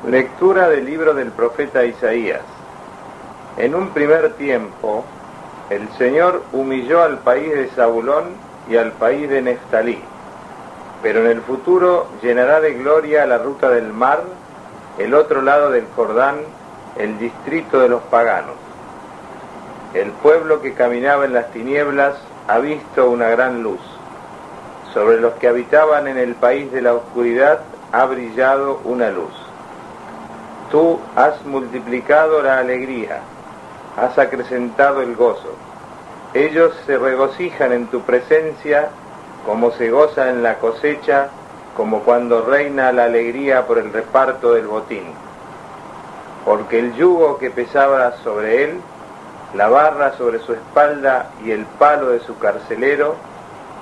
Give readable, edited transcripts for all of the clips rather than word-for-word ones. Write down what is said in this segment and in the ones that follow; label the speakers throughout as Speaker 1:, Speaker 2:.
Speaker 1: Lectura del libro del profeta Isaías. En un primer tiempo, el Señor humilló al país de Zabulón y al país de Neftalí, pero en el futuro llenará de gloria la ruta del mar, el otro lado del Jordán, el distrito de los paganos. El pueblo que caminaba en las tinieblas ha visto una gran luz. Sobre los que habitaban en el país de la oscuridad ha brillado una luz. Tú has multiplicado la alegría, has acrecentado el gozo. Ellos se regocijan en tu presencia, como se goza en la cosecha, como cuando reina la alegría por el reparto del botín. Porque el yugo que pesaba sobre él, la barra sobre su espalda y el palo de su carcelero,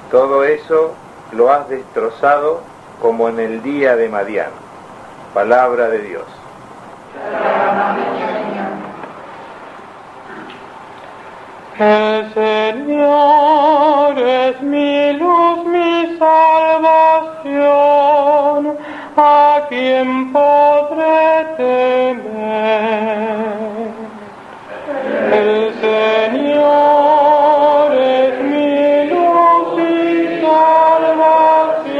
Speaker 1: todo eso lo has destrozado como en el día de Madián. Palabra de Dios.
Speaker 2: El Señor es mi luz, mi salvación, ¿a quién podré temer? El Señor es mi luz y salvación,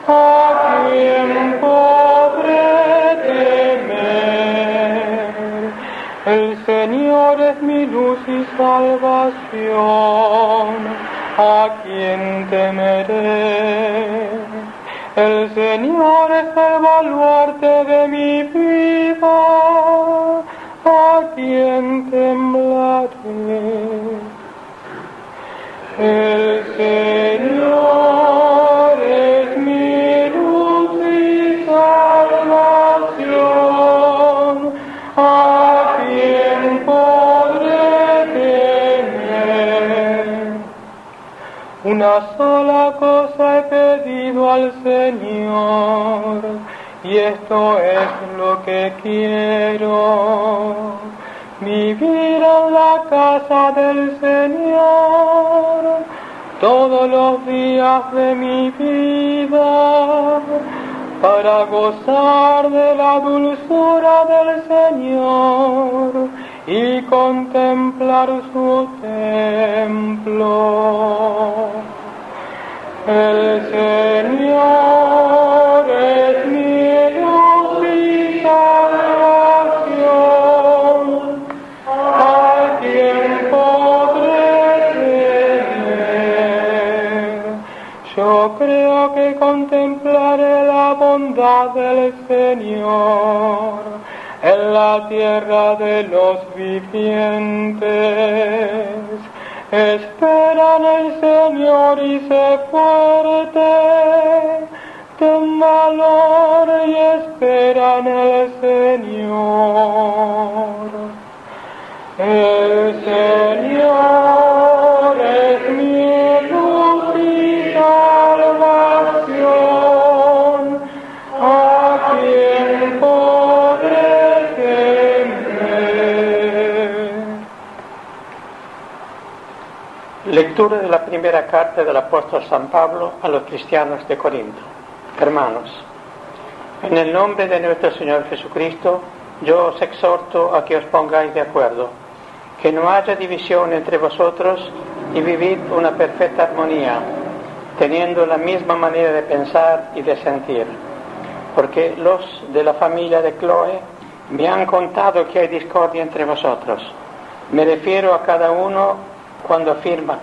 Speaker 2: ¿a quién podré temer? El Señor es mi luz y salvación, ¿a quién temeré? El Señor es el baluarte de mi vida, ¿a quién temblaré? El Señor es mi luz y salvación, ¿a quién podré temer? Una sola cosa he pedido al Señor, y esto es lo que quiero: vivir en la casa del Señor todos los días de mi vida, para gozar de la dulzura del Señor y contemplar su templo. El Señor es mi luz y salvación, ¿a quién podré temer? Yo creo que contemplaré la bondad del Señor en la tierra de los vivientes. Espera en el Señor y sé fuerte, ten valor y espera en el Señor. El Señor es mi luz y salvación, ¿a quién podré temer?
Speaker 3: Lectura de la primera carta del apóstol San Pablo a los cristianos de Corinto. Hermanos, en el nombre de nuestro Señor Jesucristo, yo os exhorto a que os pongáis de acuerdo, que no haya división entre vosotros y vivid una perfecta armonía, teniendo la misma manera de pensar y de sentir. Porque los de la familia de Cloé me han contado que hay discordia entre vosotros. Me refiero a cada uno cuando afirma: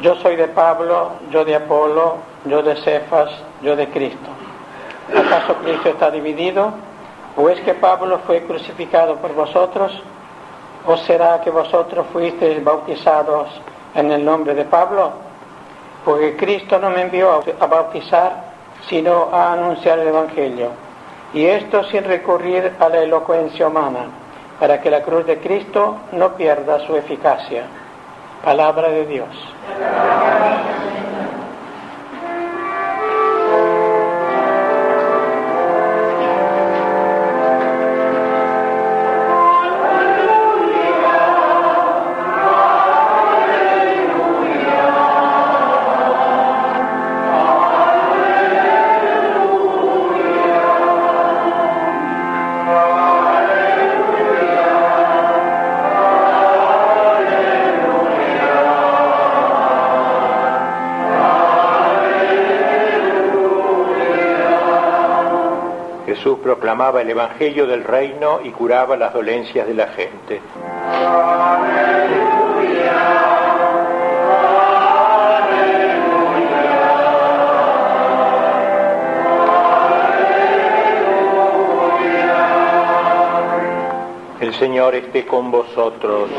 Speaker 3: yo soy de Pablo, yo de Apolo, yo de Cefas, yo de Cristo. ¿Acaso Cristo está dividido? ¿O es que Pablo fue crucificado por vosotros? ¿O será que vosotros fuisteis bautizados en el nombre de Pablo? Porque Cristo no me envió a bautizar, sino a anunciar el Evangelio, y esto sin recurrir a la elocuencia humana, para que la cruz de Cristo no pierda su eficacia. Palabra de Dios.
Speaker 4: Jesús proclamaba el Evangelio del Reino y curaba las dolencias de la gente. El Señor esté con vosotros.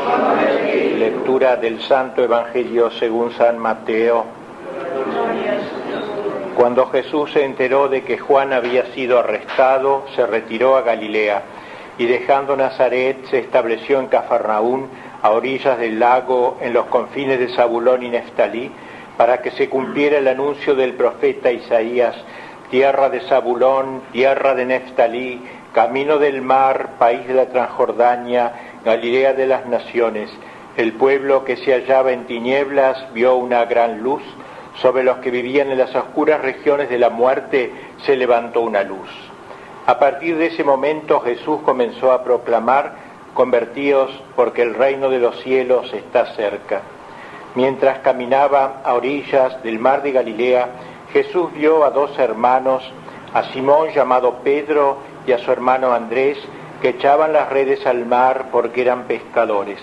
Speaker 4: Lectura del Santo Evangelio según San Mateo. Cuando Jesús se enteró de que Juan había sido arrestado, se retiró a Galilea y dejando Nazaret se estableció en Cafarnaún, a orillas del lago, en los confines de Zabulón y Neftalí, para que se cumpliera el anuncio del profeta Isaías: tierra de Zabulón, tierra de Neftalí, camino del mar, país de la Transjordania, Galilea de las naciones. El pueblo que se hallaba en tinieblas vio una gran luz. Sobre los que vivían en las oscuras regiones de la muerte se levantó una luz. A partir de ese momento Jesús comenzó a proclamar: convertíos, porque el reino de los cielos está cerca. Mientras caminaba a orillas del mar de Galilea, Jesús vio a dos hermanos, a Simón llamado Pedro y a su hermano Andrés, que echaban las redes al mar porque eran pescadores.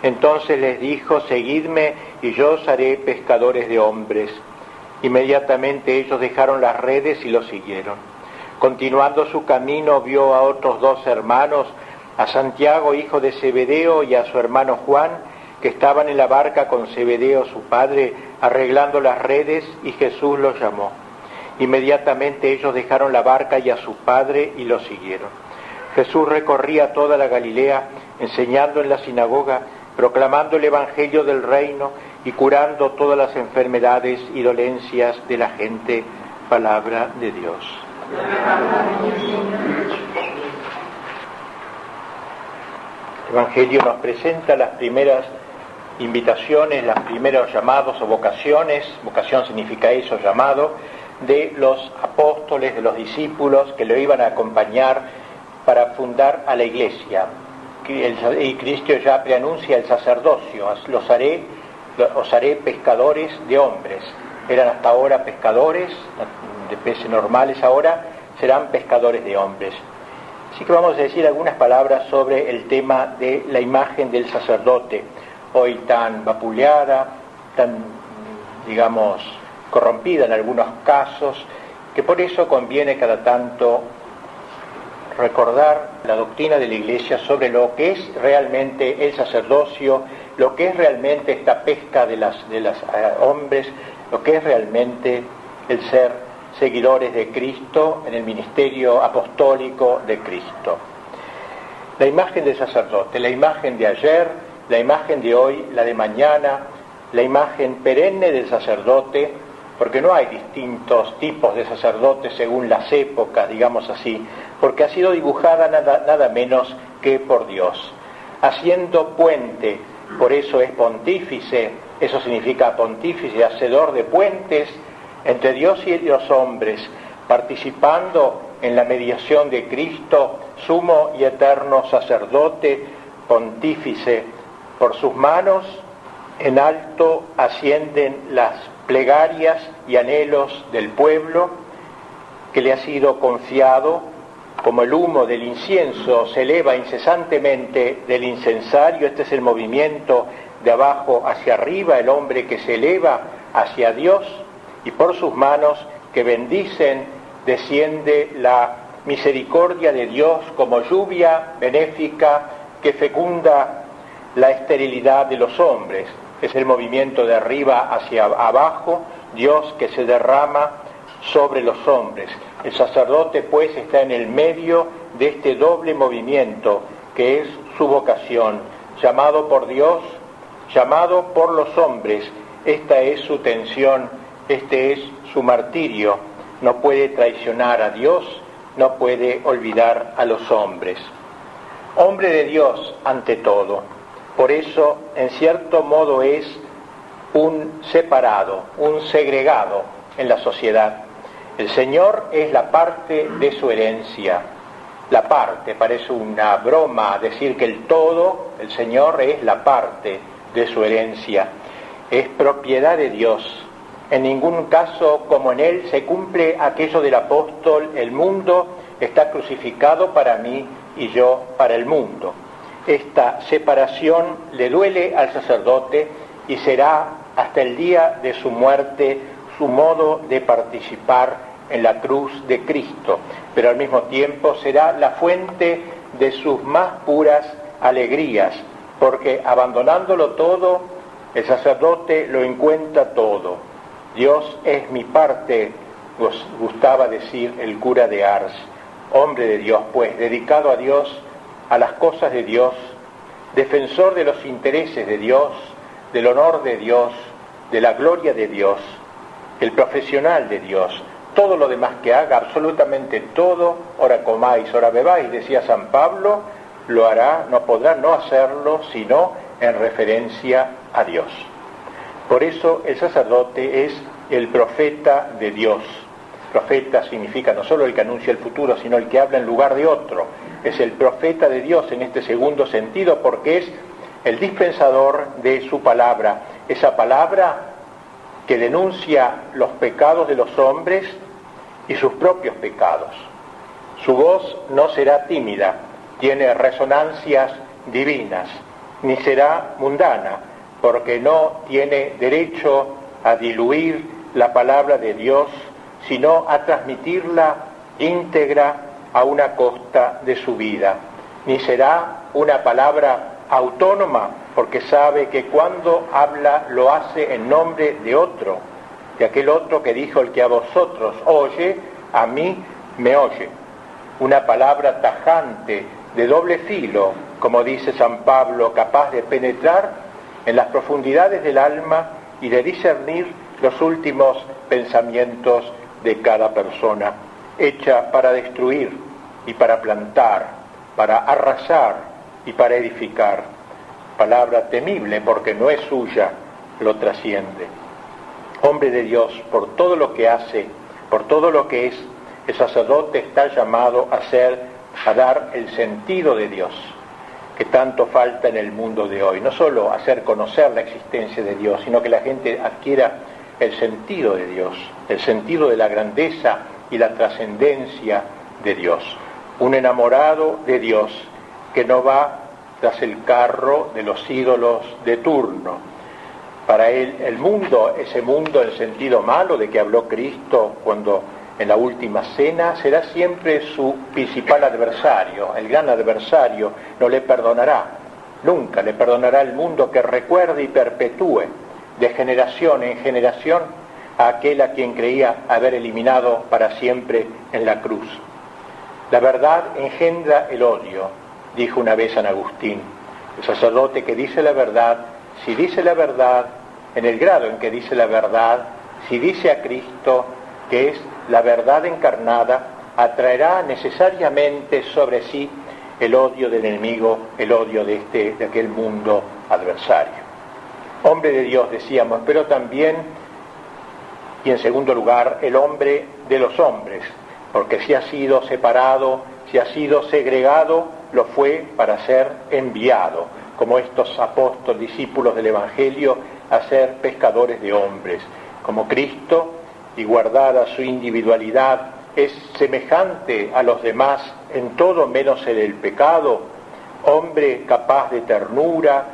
Speaker 4: Entonces les dijo: seguidme y yo os haré pescadores de hombres. Inmediatamente ellos dejaron las redes y lo siguieron. Continuando su camino vio a otros dos hermanos, a Santiago hijo de Zebedeo y a su hermano Juan, que estaban en la barca con Zebedeo su padre arreglando las redes, y Jesús los llamó. Inmediatamente ellos dejaron la barca y a su padre y lo siguieron. Jesús recorría toda la Galilea, enseñando en la sinagoga, proclamando el Evangelio del reino y curando todas las enfermedades y dolencias de la gente. Palabra de Dios. El Evangelio nos presenta las primeras invitaciones, los primeros llamados o vocaciones. Vocación significa eso, llamado, de los apóstoles, de los discípulos que lo iban a acompañar para fundar a la iglesia. Y Cristo ya preanuncia el sacerdocio: os haré pescadores de hombres. Eran hasta ahora pescadores de peces normales, ahora serán pescadores de hombres. Así que vamos a decir algunas palabras sobre el tema de la imagen del sacerdote, hoy tan vapuleada, tan, digamos, corrompida en algunos casos, que por eso conviene cada tanto recordar la doctrina de la Iglesia sobre lo que es realmente el sacerdocio, lo que es realmente esta pesca de los hombres, lo que es realmente el ser seguidores de Cristo en el ministerio apostólico de Cristo. La imagen del sacerdote, la imagen de ayer, la imagen de hoy, la de mañana, la imagen perenne del sacerdote, porque no hay distintos tipos de sacerdotes según las épocas, digamos así, porque ha sido dibujada nada menos que por Dios, haciendo puente. Por eso es pontífice, eso significa pontífice, hacedor de puentes entre Dios y los hombres, participando en la mediación de Cristo, sumo y eterno sacerdote, pontífice. Por sus manos en alto ascienden las plegarias y anhelos del pueblo, que le ha sido confiado, como el humo del incienso se eleva incesantemente del incensario. Este es el movimiento de abajo hacia arriba, el hombre que se eleva hacia Dios, y por sus manos que bendicen desciende la misericordia de Dios como lluvia benéfica que fecunda la esterilidad de los hombres. Es el movimiento de arriba hacia abajo, Dios que se derrama sobre los hombres. El sacerdote pues está en el medio de este doble movimiento que es su vocación, llamado por Dios, llamado por los hombres. Esta es su tensión, este es su martirio. No puede traicionar a Dios, no puede olvidar a los hombres. Hombre de Dios ante todo. Por eso, en cierto modo, es un separado, un segregado en la sociedad. El Señor es la parte de su herencia. La parte, parece una broma decir que el todo, el Señor es la parte de su herencia. Es propiedad de Dios. En ningún caso, como en Él, se cumple aquello del apóstol: el mundo está crucificado para mí y yo para el mundo. Esta separación le duele al sacerdote y será hasta el día de su muerte su modo de participar en la cruz de Cristo, pero al mismo tiempo será la fuente de sus más puras alegrías, porque abandonándolo todo, el sacerdote lo encuentra todo. Dios es mi parte, gustaba decir el cura de Ars, hombre de Dios, pues, dedicado a Dios, a las cosas de Dios, defensor de los intereses de Dios, del honor de Dios, de la gloria de Dios, el profesional de Dios. Todo lo demás que haga, absolutamente todo, ora comáis, ora bebáis, decía San Pablo, lo hará, no podrá no hacerlo, sino en referencia a Dios. Por eso el sacerdote es el profeta de Dios. Profeta significa no solo el que anuncia el futuro, sino el que habla en lugar de otro. Es el profeta de Dios en este segundo sentido, porque es el dispensador de su palabra. Esa palabra que denuncia los pecados de los hombres y sus propios pecados. Su voz no será tímida, tiene resonancias divinas, ni será mundana, porque no tiene derecho a diluir la palabra de Dios, sino a transmitirla íntegra a una costa de su vida. Ni será una palabra autónoma, porque sabe que cuando habla lo hace en nombre de otro, de aquel otro que dijo: el que a vosotros oye, a mí me oye. Una palabra tajante, de doble filo, como dice San Pablo, capaz de penetrar en las profundidades del alma y de discernir los últimos pensamientos de cada persona, hecha para destruir y para plantar, para arrasar y para edificar. Palabra temible porque no es suya, lo trasciende. Hombre de Dios, por todo lo que hace, por todo lo que es, el sacerdote está llamado a dar el sentido de Dios, que tanto falta en el mundo de hoy. No solo hacer conocer la existencia de Dios, sino que la gente adquiera el sentido de Dios, el sentido de la grandeza y la trascendencia de Dios. Un enamorado de Dios que no va tras el carro de los ídolos de turno. Para él el mundo, ese mundo en sentido malo de que habló Cristo cuando en la última cena, será siempre su principal adversario, el gran adversario. No le perdonará, nunca le perdonará el mundo que recuerde y perpetúe de generación en generación a aquel a quien creía haber eliminado para siempre en la cruz. La verdad engendra el odio, dijo una vez San Agustín. El sacerdote que dice la verdad, si dice la verdad, en el grado en que dice la verdad, si dice a Cristo, que es la verdad encarnada, atraerá necesariamente sobre sí el odio del enemigo, el odio de aquel mundo adversario. Hombre de Dios, decíamos, pero también, y en segundo lugar, el hombre de los hombres, porque si ha sido separado, si ha sido segregado, lo fue para ser enviado, como estos apóstoles, discípulos del Evangelio, a ser pescadores de hombres, como Cristo, y guardada su individualidad, es semejante a los demás en todo menos en el pecado, hombre capaz de ternura,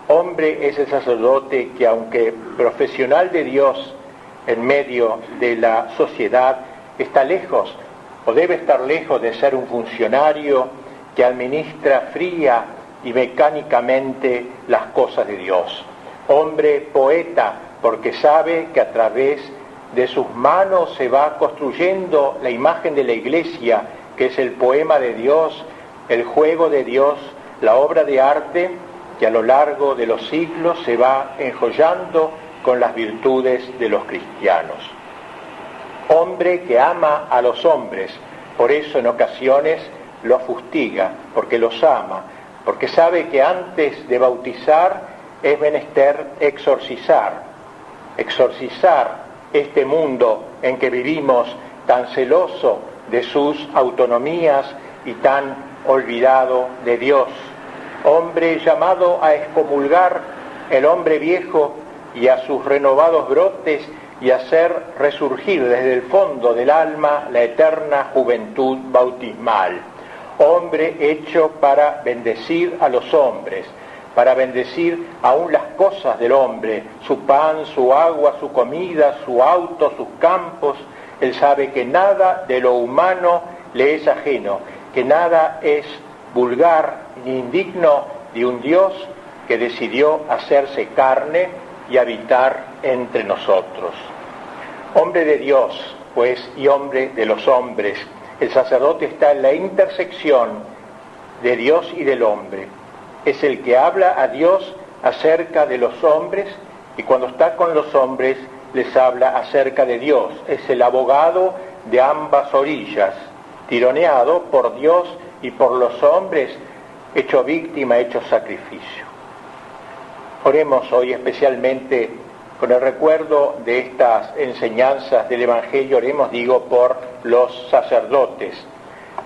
Speaker 4: hombre es el sacerdote que, aunque profesional de Dios en medio de la sociedad, está lejos o debe estar lejos de ser un funcionario que administra fría y mecánicamente las cosas de Dios. Hombre poeta, porque sabe que a través de sus manos se va construyendo la imagen de la Iglesia, que es el poema de Dios, el juego de Dios, la obra de arte que a lo largo de los siglos se va enjollando con las virtudes de los cristianos. Hombre que ama a los hombres, por eso en ocasiones los fustiga, porque los ama, porque sabe que antes de bautizar es menester exorcizar este mundo en que vivimos tan celoso de sus autonomías y tan olvidado de Dios. Hombre llamado a excomulgar el hombre viejo y a sus renovados brotes y hacer resurgir desde el fondo del alma la eterna juventud bautismal. Hombre hecho para bendecir a los hombres, para bendecir aún las cosas del hombre, su pan, su agua, su comida, su auto, sus campos. Él sabe que nada de lo humano le es ajeno, que nada es vulgar ni indigno de un Dios que decidió hacerse carne y habitar entre nosotros. Hombre de Dios, pues, y hombre de los hombres, el sacerdote está en la intersección de Dios y del hombre. Es el que habla a Dios acerca de los hombres y cuando está con los hombres les habla acerca de Dios. Es el abogado de ambas orillas, tironeado por Dios y por los hombres, hecho víctima, hecho sacrificio. Oremos hoy especialmente con el recuerdo de estas enseñanzas del Evangelio, oremos, por los sacerdotes.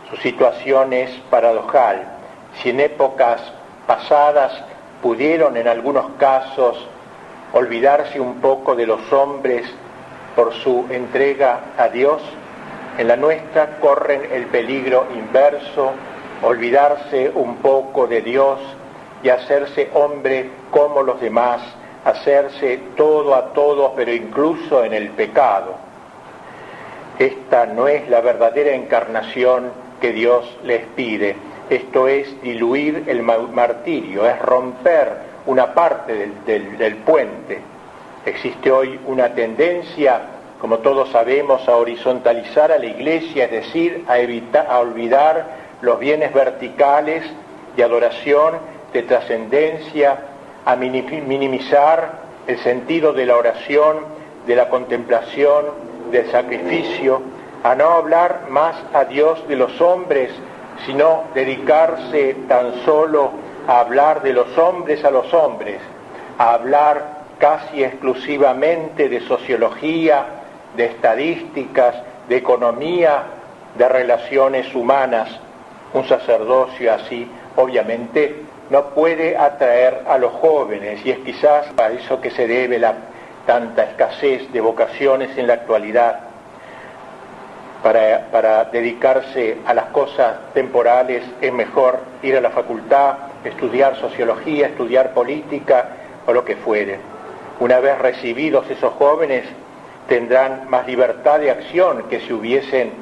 Speaker 4: Su situación es paradojal. Si en épocas pasadas pudieron en algunos casos olvidarse un poco de los hombres por su entrega a Dios, en la nuestra corren el peligro inverso, olvidarse un poco de Dios y hacerse hombre como los demás, hacerse todo a todos, pero incluso en el pecado. Esta no es la verdadera encarnación que Dios les pide. Esto es diluir el martirio, es romper una parte del puente. Existe hoy una tendencia, como todos sabemos, a horizontalizar a la Iglesia, es decir, a olvidar los bienes verticales de adoración, de trascendencia, a minimizar el sentido de la oración, de la contemplación, del sacrificio, a no hablar más a Dios de los hombres, sino dedicarse tan solo a hablar de los hombres a los hombres, a hablar casi exclusivamente de sociología, de estadísticas, de economía, de relaciones humanas. Un sacerdocio así, obviamente, no puede atraer a los jóvenes, y es quizás a eso que se debe la tanta escasez de vocaciones en la actualidad. Para dedicarse a las cosas temporales es mejor ir a la facultad, estudiar sociología, estudiar política o lo que fuere. Una vez recibidos esos jóvenes tendrán más libertad de acción que si hubiesen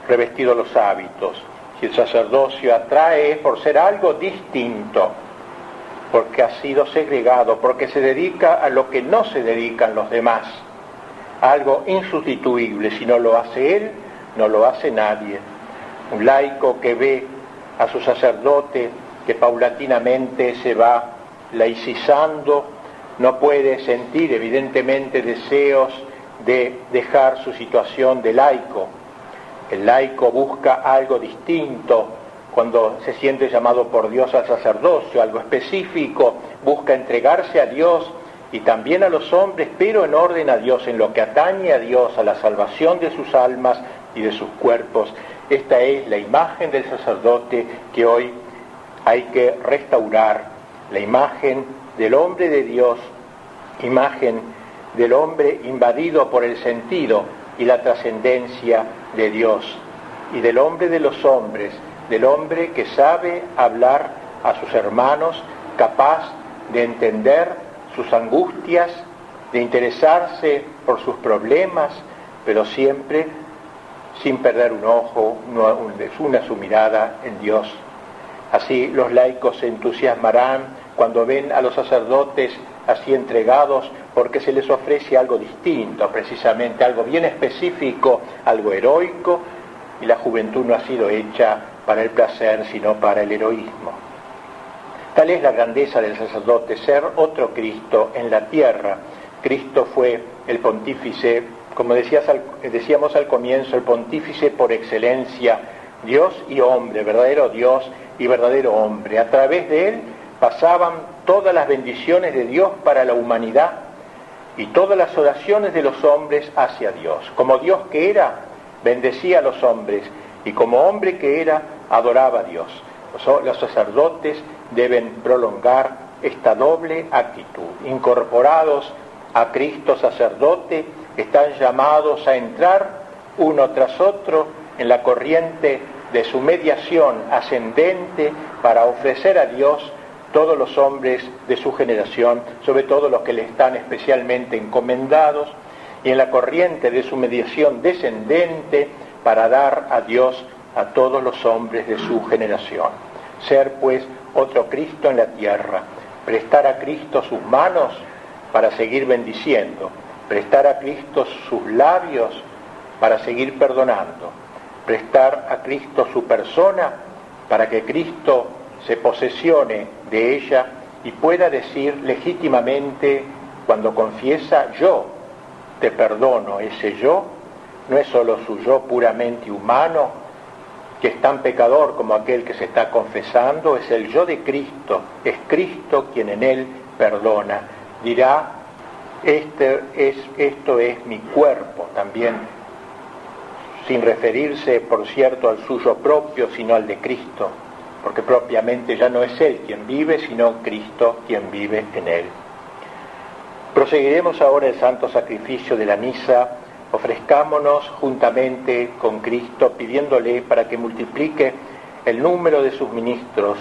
Speaker 4: revestido los hábitos. Si el sacerdocio atrae es por ser algo distinto, porque ha sido segregado, porque se dedica a lo que no se dedican los demás, algo insustituible. Si no lo hace él, no lo hace nadie. Un laico que ve a su sacerdote que paulatinamente se va laicizando, no puede sentir evidentemente deseos de dejar su situación de laico. El laico busca algo distinto cuando se siente llamado por Dios al sacerdocio, algo específico, busca entregarse a Dios y también a los hombres, pero en orden a Dios, en lo que atañe a Dios, a la salvación de sus almas y de sus cuerpos. Esta es la imagen del sacerdote que hoy hay que restaurar, la imagen del hombre de Dios, imagen del hombre invadido por el sentido y la trascendencia de Dios, y del hombre de los hombres, del hombre que sabe hablar a sus hermanos, capaz de entender sus angustias, de interesarse por sus problemas, pero siempre sin perder un ojo, su mirada en Dios. Así los laicos se entusiasmarán cuando ven a los sacerdotes así entregados, porque se les ofrece algo distinto, precisamente algo bien específico, algo heroico, y la juventud no ha sido hecha para el placer, sino para el heroísmo. Tal es la grandeza del sacerdote, ser otro Cristo en la tierra. Cristo fue el pontífice, como decíamos al comienzo, el pontífice por excelencia, Dios y hombre, verdadero Dios y verdadero hombre. A través de él pasaban todas las bendiciones de Dios para la humanidad y todas las oraciones de los hombres hacia Dios. Como Dios que era, bendecía a los hombres, y como hombre que era, adoraba a Dios. Los sacerdotes deben prolongar esta doble actitud, incorporados a Cristo sacerdote, están llamados a entrar uno tras otro en la corriente de su mediación ascendente para ofrecer a Dios todos los hombres de su generación, sobre todo los que le están especialmente encomendados, y en la corriente de su mediación descendente para dar a Dios a todos los hombres de su generación. Ser pues otro Cristo en la tierra, prestar a Cristo sus manos para seguir bendiciendo, prestar a Cristo sus labios para seguir perdonando, prestar a Cristo su persona para que Cristo se posesione de ella y pueda decir legítimamente cuando confiesa: yo te perdono. Ese yo no es solo su yo puramente humano, que es tan pecador como aquel que se está confesando, es el yo de Cristo, es Cristo quien en él perdona. Dirá: esto es mi cuerpo, también sin referirse, por cierto, al suyo propio, sino al de Cristo, porque propiamente ya no es él quien vive, sino Cristo quien vive en él. Proseguiremos ahora el santo sacrificio de la misa. Ofrezcámonos juntamente con Cristo, pidiéndole para que multiplique el número de sus ministros.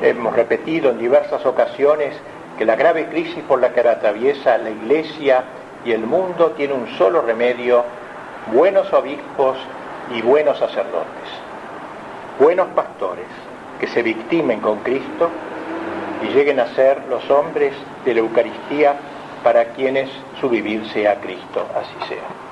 Speaker 4: Hemos repetido en diversas ocasiones que la grave crisis por la que atraviesa la Iglesia y el mundo tiene un solo remedio: buenos obispos y buenos sacerdotes, buenos pastores que se victimen con Cristo y lleguen a ser los hombres de la Eucaristía para quienes su vivir sea Cristo. Así sea.